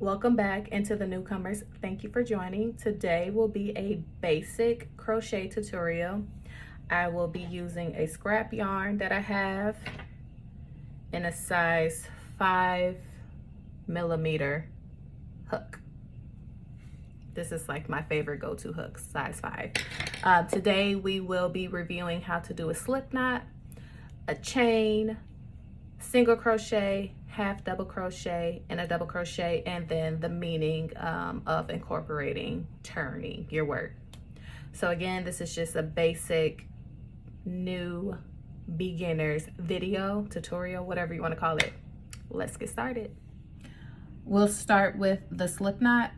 Welcome back, and to the newcomers, thank you for joining. Today will be a basic crochet tutorial. I will be using a scrap yarn that I have in a size 5mm hook. This is like my favorite go-to hook, size 5. Today we will be reviewing how to do a slip knot, a chain, single crochet, half double crochet, and a double crochet, and then the meaning of incorporating turning your work. So again, this is just a basic new beginners video, tutorial, whatever you want to call it. Let's get started. We'll start with the slip knot.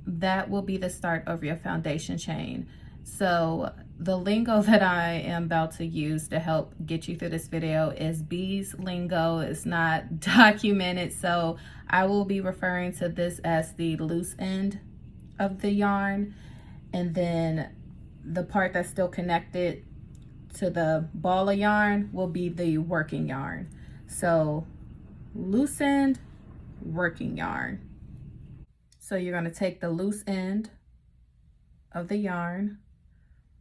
That will be the start of your foundation chain. So the lingo that I am about to use to help get you through this video is bees lingo. It's not documented, so I will be referring to this as the loose end of the yarn, and then the part that's still connected to the ball of yarn will be the working yarn. So loose end, working yarn. So you're going to take the loose end of the yarn,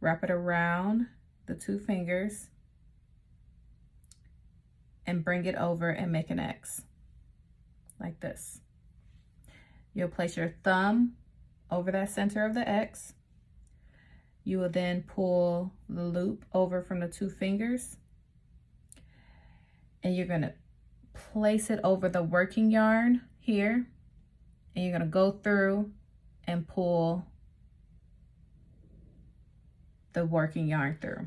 wrap it around the 2 fingers, and bring it over and make an X, like this. You'll place your thumb over that center of the X. You will then pull the loop over from the 2 fingers, and you're going to place it over the working yarn here, and you're going to go through and pull the working yarn through.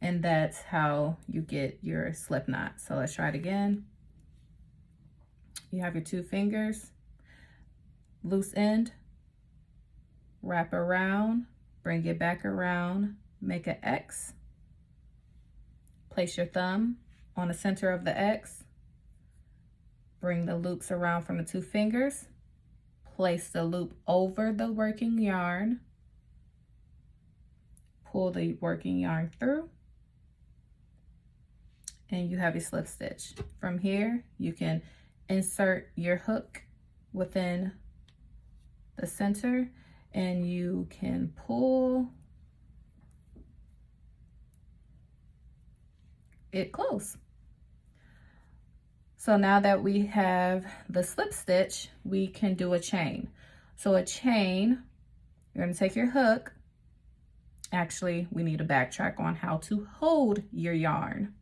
And that's how you get your slip knot. So let's try it again. You have your 2 fingers, loose end, wrap around, bring it back around, make an X, place your thumb on the center of the X, bring the loops around from the 2 fingers, place the loop over the working yarn, pull the working yarn through, and you have your slip stitch. From here, you can insert your hook within the center, and you can pull it close. So now that we have the slip stitch, we can do a chain. So a chain, you're going to take your hook. Actually, we need to backtrack on how to hold your yarn.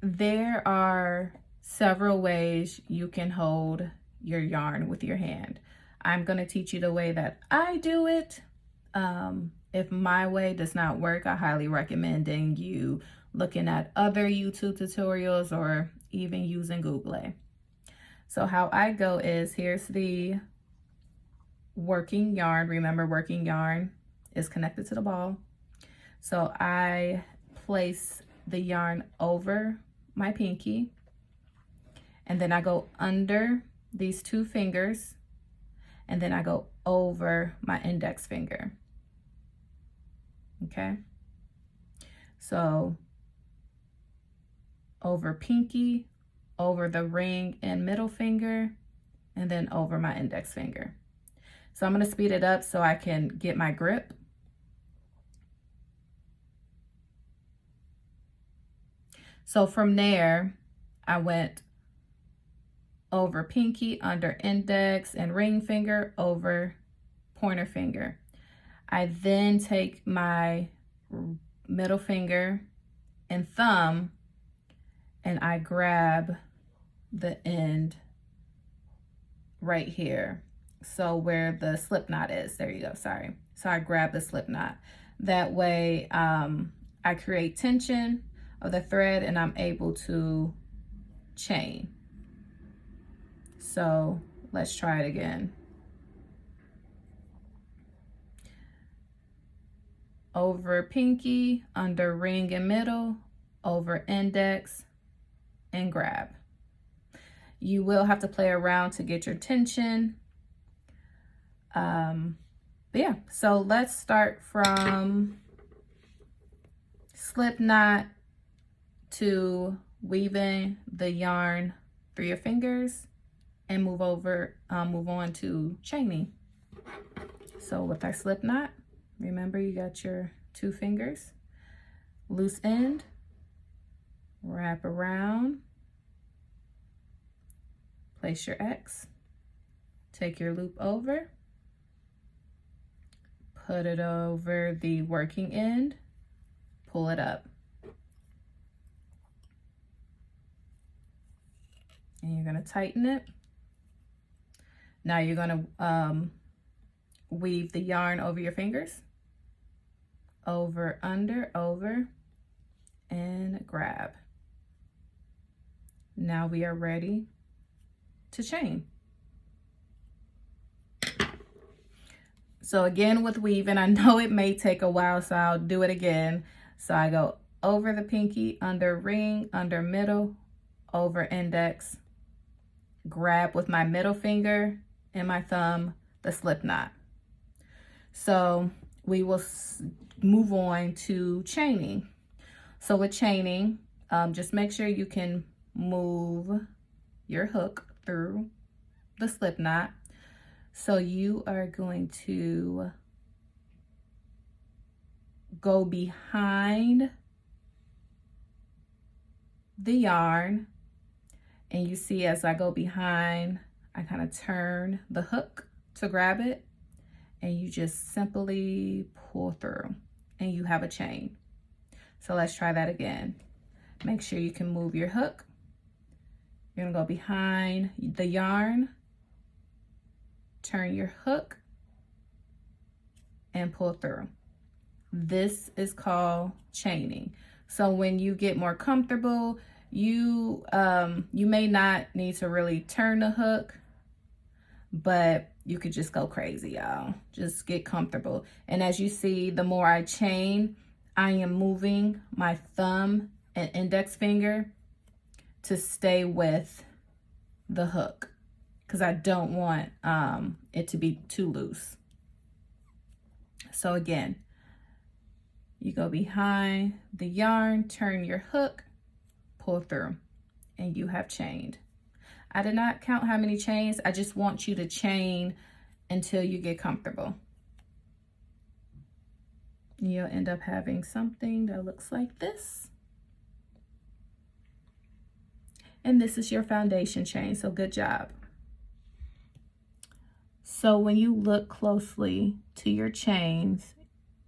There are several ways you can hold your yarn with your hand. I'm going to teach you the way that I do it. If my way does not work, I highly recommend you looking at other YouTube tutorials or even using Google. So how I go is, here's the working yarn. Remember, working yarn is connected to the ball. So I place the yarn over my pinky, and then I go under these 2 fingers, and then I go over my index finger. Okay, so over pinky, over the ring and middle finger, and then over my index finger. So I'm going to speed it up so I can get my grip. So from there, I went over pinky, under index and ring finger, over pointer finger. I then take my middle finger and thumb, and I grab the end right here. So where the slip knot is, there you go, sorry. So I grab the slip knot. That way I create tension of the thread, and I'm able to chain. So let's try it again. Over pinky, under ring and middle, over index, and grab. You will have to play around to get your tension. But yeah, so let's start from slip knot to weaving the yarn through your fingers and move on to chaining. So with our slip knot, remember you got your 2 fingers, loose end, wrap around, place your X, take your loop over, put it over the working end, pull it up. And you're gonna tighten it. Now you're gonna weave the yarn over your fingers, over, under, over, and grab. Now we are ready to chain. So again with weaving, I know it may take a while, so I'll do it again. So I go over the pinky, under ring, under middle, over index, grab with my middle finger and my thumb the slip knot. So we will move on to chaining. So with chaining, just make sure you can move your hook through the slip knot. So you are going to go behind the yarn, and you see as I go behind, I kind of turn the hook to grab it, and you just simply pull through and you have a chain. So let's try that again. Make sure you can move your hook. You're gonna go behind the yarn, turn your hook, and pull through. This is called chaining. So when you get more comfortable, you may not need to really turn the hook, but you could just go crazy, y'all. Just get comfortable. And as you see, the more I chain, I am moving my thumb and index finger to stay with the hook, because I don't want it to be too loose. So again, you go behind the yarn, turn your hook, pull through, and you have chained. I did not count how many chains. I just want you to chain until you get comfortable. You'll end up having something that looks like this. And this is your foundation chain, so good job. So when you look closely to your chains,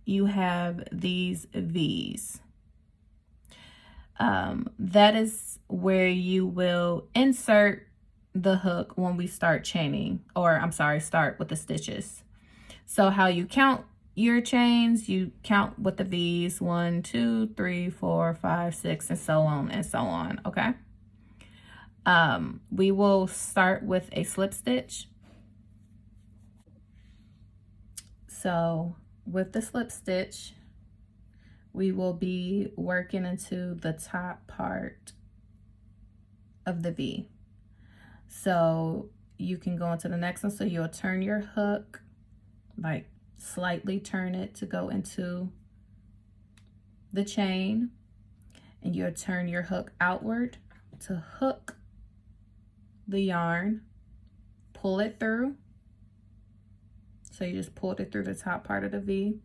you have these V's. That is where you will insert the hook when we start chaining, or I'm sorry, start with the stitches. So how you count your chains, you count with the V's, 1, 2, 3, 4, 5, 6, and so on and so on, okay? We will start with a slip stitch. So with the slip stitch, we will be working into the top part of the V. So you can go into the next one. So you'll turn your hook, like slightly turn it to go into the chain, and you'll turn your hook outward to hook the yarn, pull it through. So you just pulled it through the top part of the V.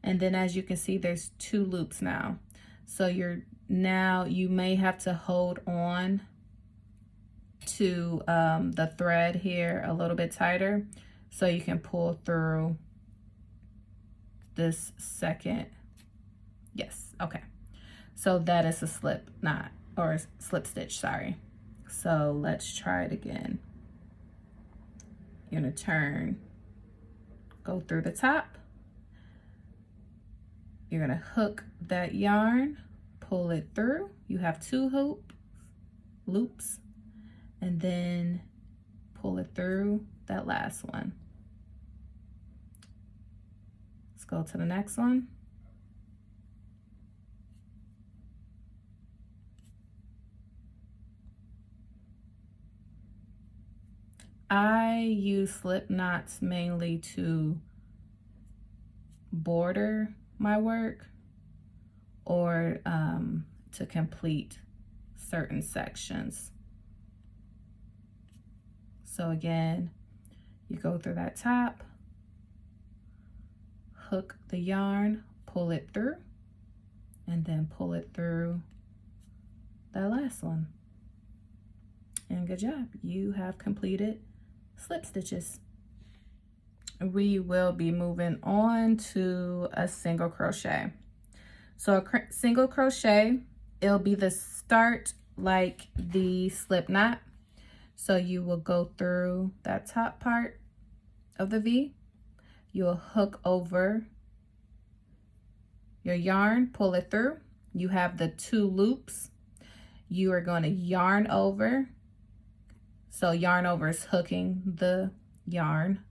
And then as you can see, there's 2 loops now. So you may have to hold on to the thread here a little bit tighter so you can pull through this second. Yes, okay. So that is a slip knot, or a slip stitch, sorry. So let's try it again. You're gonna turn, go through the top. You're gonna hook that yarn, pull it through. You have 2 loops, and then pull it through that last one. Let's go to the next one. I use slip knots mainly to border my work, or to complete certain sections. So again, you go through that top, hook the yarn, pull it through, and then pull it through that last one. And good job, you have completed slip stitches. We will be moving on to a single crochet. So a single crochet, it'll be the start like the slip knot. So you will go through that top part of the V, you'll hook over your yarn, pull it through. You have the 2 loops. You are going to yarn over. So yarn over is hooking the yarn,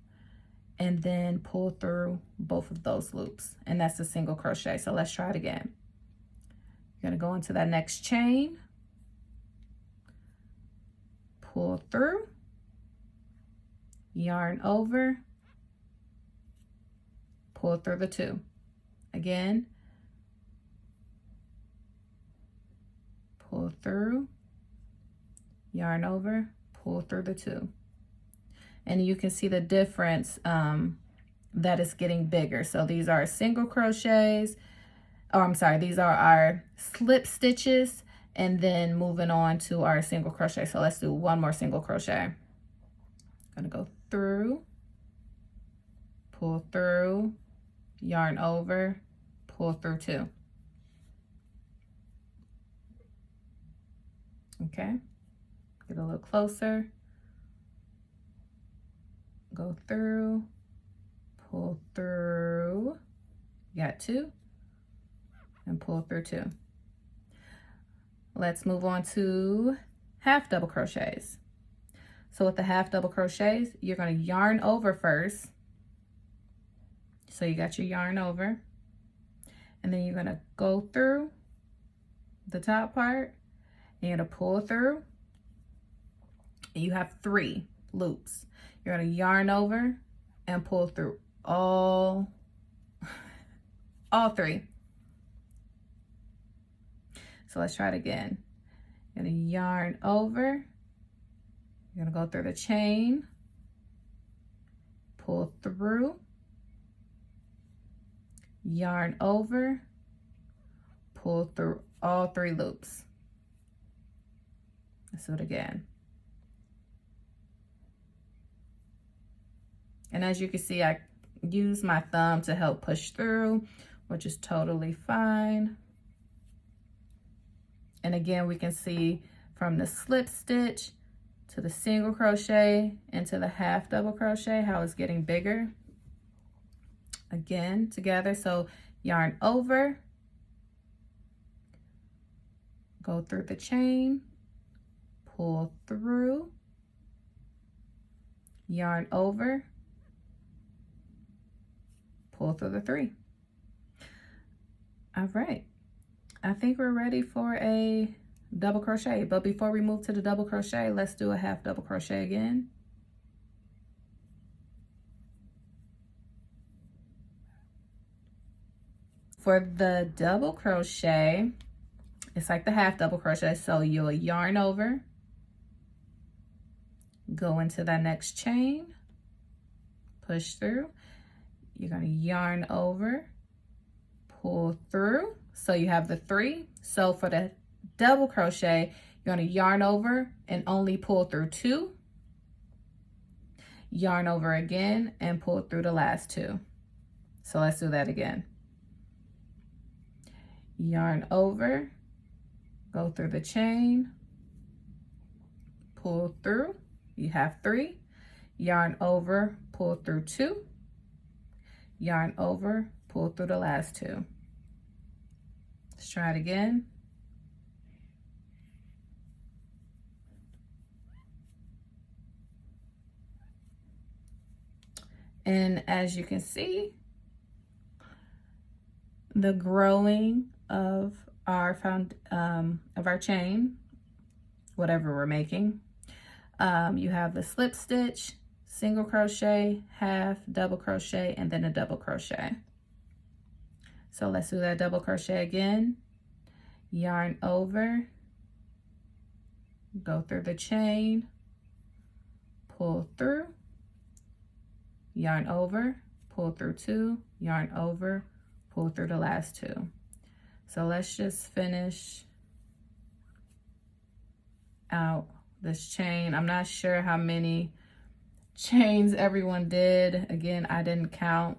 and then pull through both of those loops, and that's a single crochet. So let's try it again. You're going to go into that next chain, pull through, yarn over, pull through the 2. Again, pull through, yarn over, pull through the 2. And you can see the difference that it's getting bigger. So these are single crochets, oh, I'm sorry, these are our slip stitches, and then moving on to our single crochet. So let's do one more single crochet. I'm gonna go through, pull through, yarn over, pull through 2. Okay, get a little closer. Go through, pull through, got 2, and pull through 2. Let's move on to half double crochets. So with the half double crochets, you're going to yarn over first. So you got your yarn over, and then you're going to go through the top part, and you're going to pull through, and you have 3 loops. You're going to yarn over and pull through all 3. So let's try it again. You're going to yarn over, you're going to go through the chain, pull through, yarn over, pull through all 3 loops. Let's do it again. And as you can see, I use my thumb to help push through, which is totally fine. And again, we can see from the slip stitch to the single crochet into the half double crochet, how it's getting bigger. Again, together. So yarn over, go through the chain, pull through, yarn over, pull through the 3. All right, I think we're ready for a double crochet, but before we move to the double crochet, let's do a half double crochet again. For the double crochet, it's like the half double crochet, so you'll yarn over, go into that next chain, push through, you're going to yarn over, pull through, so you have the 3. So for the double crochet, you're going to yarn over and only pull through 2, yarn over again and pull through the last 2. So let's do that again. Yarn over, go through the chain, pull through, you have 3, yarn over, pull through 2, yarn over, pull through the last 2. Let's try it again. And as you can see, the growing of our chain, whatever we're making, you have the slip stitch, single crochet, half double crochet, and then a double crochet. So let's do that double crochet again. Yarn over, go through the chain, pull through, yarn over, pull through 2, yarn over, pull through the last 2. So let's just finish out this chain. I'm not sure how many chains everyone did. Again, I didn't count,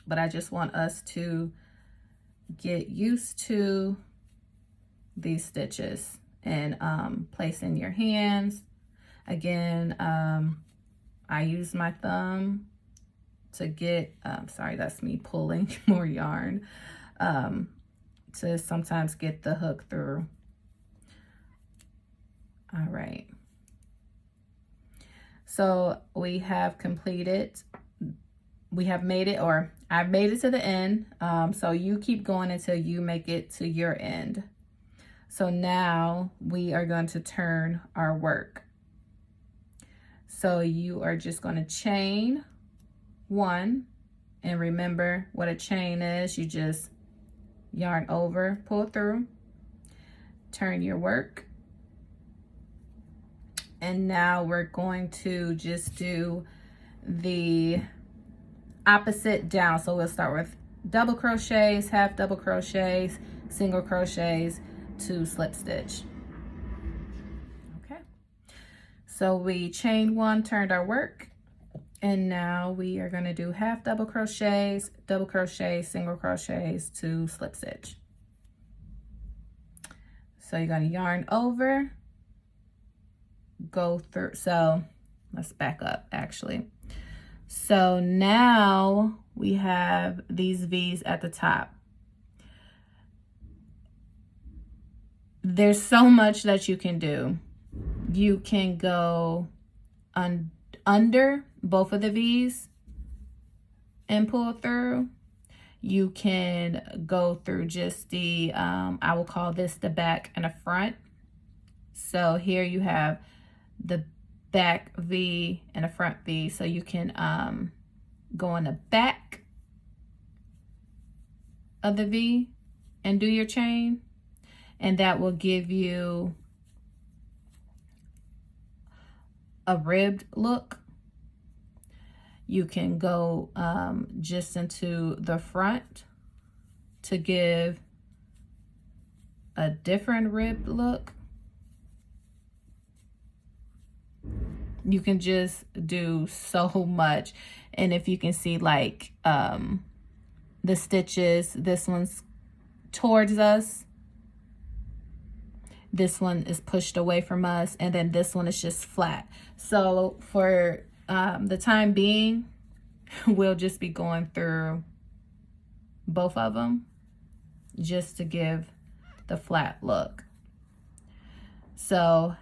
but I just want us to get used to these stitches and placing your hands. Again, I use my thumb to get, sorry, that's me pulling more yarn, to sometimes get the hook through. All right. So we have completed, we have made it, or I've made it to the end. So you keep going until you make it to your end. So now we are going to turn our work. So you are just going to chain 1, and remember what a chain is. You just yarn over, pull through, turn your work. And now we're going to just do the opposite down. So we'll start with double crochets, half double crochets, single crochets, 2 slip stitch. Okay. So we chained 1, turned our work, and now we are going to do half double crochets, double crochets, single crochets, 2 slip stitch. So you're going to yarn over, go through. So let's back up actually. So now we have these V's at the top. There's so much that you can do. You can go under both of the V's and pull through. You can go through just the, I will call this the back and the front. So here you have the back V and a front V, so you can go on the back of the V and do your chain, and that will give you a ribbed look. You can go just into the front to give a different ribbed look. You can just do so much. And if you can see, like, the stitches, this one's towards us, this one is pushed away from us, and then this one is just flat. So for the time being, we'll just be going through both of them just to give the flat look. So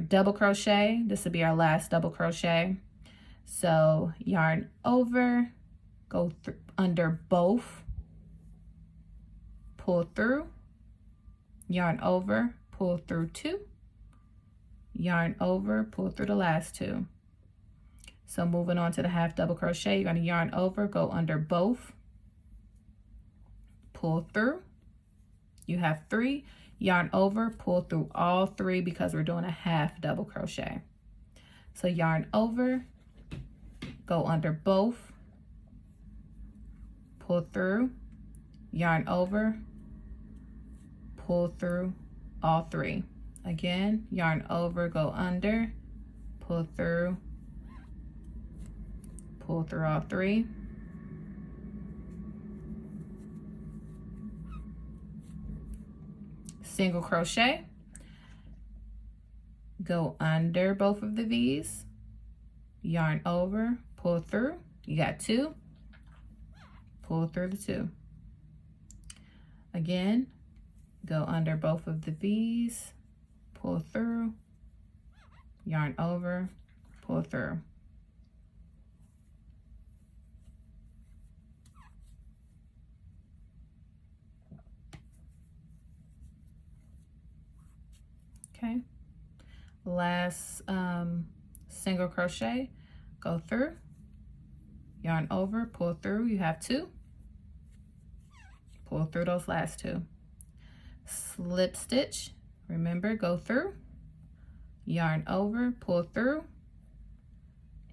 double crochet. This will be our last double crochet. So yarn over, go under both, pull through, yarn over, pull through 2, yarn over, pull through the last 2. So moving on to the half double crochet, you're going to yarn over, go under both, pull through. You have 3. Yarn over, pull through all 3 because we're doing a half double crochet. So yarn over, go under both, pull through, yarn over, pull through all 3. Again, yarn over, go under, pull through all 3. Single crochet, go under both of the V's, yarn over, pull through. You got 2, pull through the 2. Again, go under both of the V's, pull through, yarn over, pull through. Okay, last single crochet, go through, yarn over, pull through. You have 2, pull through those last 2. Slip stitch, remember, go through, yarn over, pull through,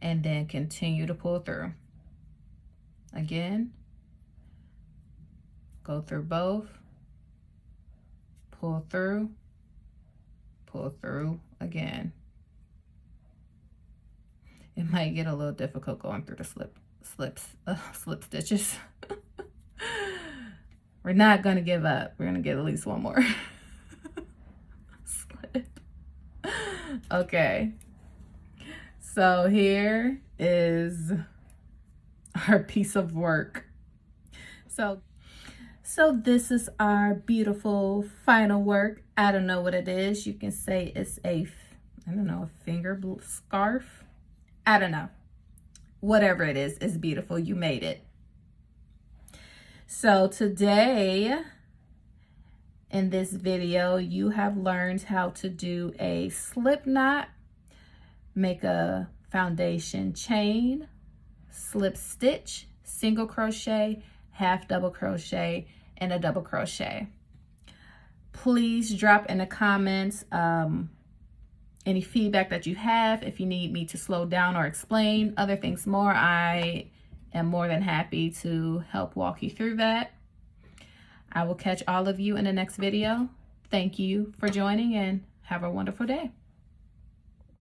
and then continue to pull through. Again, go through both, pull through again. It might get a little difficult going through the slip stitches. We're not gonna give up. We're gonna get at least one more slip. Okay, so here is our piece of work. So this is our beautiful final work. I don't know what it is. You can say it's a finger scarf. I don't know. Whatever it is, it's beautiful. You made it. So today, in this video, you have learned how to do a slip knot, make a foundation chain, slip stitch, single crochet, half double crochet, and a double crochet. Please drop in the comments any feedback that you have. If you need me to slow down or explain other things more, I am more than happy to help walk you through that. I will catch all of you in the next video. Thank you for joining and have a wonderful day.